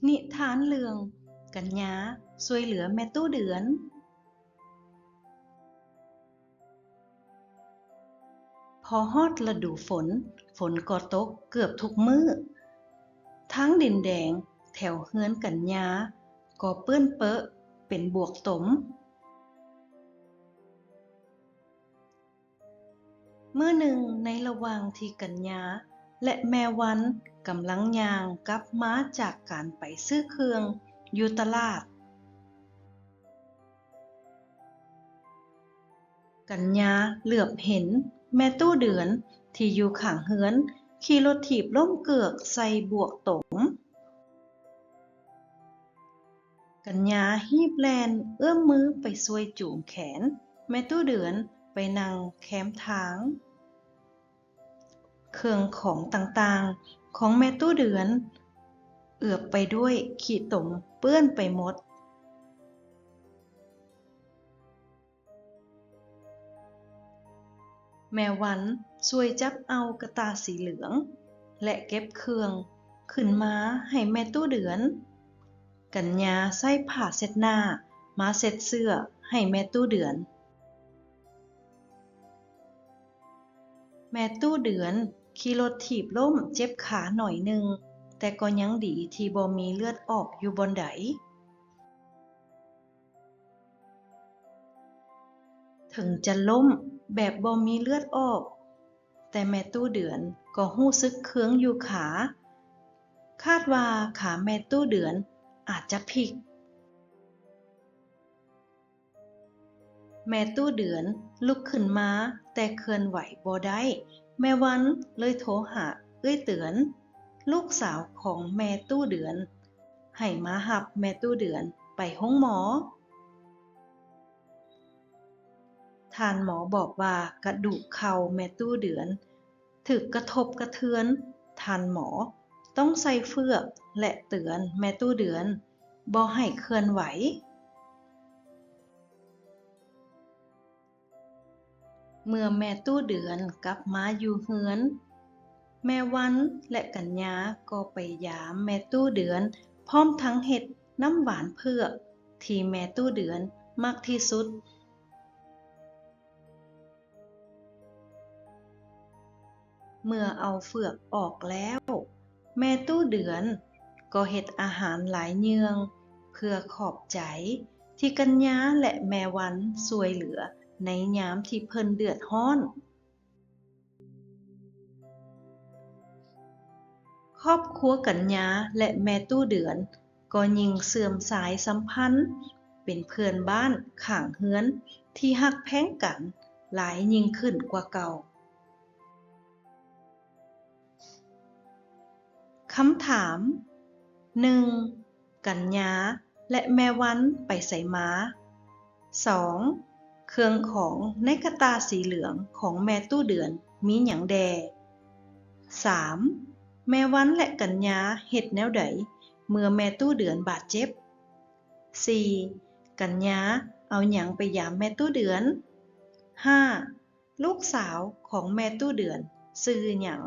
นิทานเรื่องกัญญาช่วยเหลือแม่ตู้เดือน พอฮอดฤดูฝนก็ตกเกือบทุกมื้อ ทั้งดินแดงแถวเฮือนกัญญาก็เปื้อนเปอะเป็นบวกตม มื้อหนึ่งในระหว่างที่กัญญาและแม่วันกำลังย่างกลับมาจากการไปซื้อเครื่องอยู่ตลาด กัญญาเหลือบเห็นแม่ตู้เดือนที่อยู่ข้างเฮือนขี่รถถีบล้มเกือกใส่บวกตม กัญญาฮีบแลนเอื้อมมือไปช่วยจูงแขนแม่ตู้เดือนไปนั่งแคมทาง เครื่องของต่างๆของแม่ตู้เดือนเอือบไปด้วยขี้ตมเปื้อนไปหมด แม่วันช่วยจับเอากระตาสีเหลืองและเก็บเครื่องขึ้นมาให้แม่ตู้เดือน กัญญาใส่ผ้าเช็ดหน้ามาเช็ดเสื้อให้แม่ตู้เดือน แม่ตู้เดือนขี่รถถีบล้มเจ็บขาหน่อยหนึ่งแต่ก็ยังดีที่บ่มีเลือดออกอยู่บนใด ถึงจะล้มแบบบ่มีเลือดออกแต่แม่ตู้เดือนก็รู้สึกเคืองอยู่ขา คาดว่าขาแม่ตู้เดือนอาจจะพลิก แม่ตู้เดือนลุกขึ้นมาแต่เคลื่อนไหวบ่ได้แม่วันเลยโทรหาเอื้อยเตือนลูกสาวของแม่ตู้เดือนให้มารับแม่ตู้เดือนไปห้องหมอท่านหมอบอกว่ากระดูกเข่าแม่ตู้เดือนถึกกระทบกระเทือนท่านหมอต้องใส่เฟือกและเตือนแม่ตู้เดือนบ่ให้เคลื่อนไหว เมื่อแม่ตู้เดือนกลับมาอยู่เฮือน แม่วันและกัญญาก็ไปยามแม่ตู้เดือนพร้อมทั้งเฮ็ดน้ำหวานเผือกที่แม่ตู้เดือนมักที่สุด เมื่อเอาเฟือกออกแล้ว แม่ตู้เดือนก็เฮ็ดอาหารหลายเยืองเพื่อขอบใจที่กัญญาและแม่วันช่วยเหลือในยามที่เพิ่นเดือดร้อน ครอบครัวกัญญาและแม่ตู้เดือนก็ยิ่งเสื่อมสายสัมพันธ์เป็นเพื่อนบ้านข้างเฮือนที่ฮักแพงกันหลายยิ่งขึ้นกว่าเก่าคำถาม 1. กัญญาและแม่วันไปไสมา 2. เครื่องของในกระตาสีเหลืองของแม่ตู้เดือนมีหยังแด 3. แม่วันและกัญญาเฮ็ดแนวใดเมื่อแม่ตู้เดือนบาดเจ็บ 4. กัญญาเอาหยังไปยามแม่ตู้เดือน 5. ลูกสาวของแม่ตู้เดือนชื่อหยัง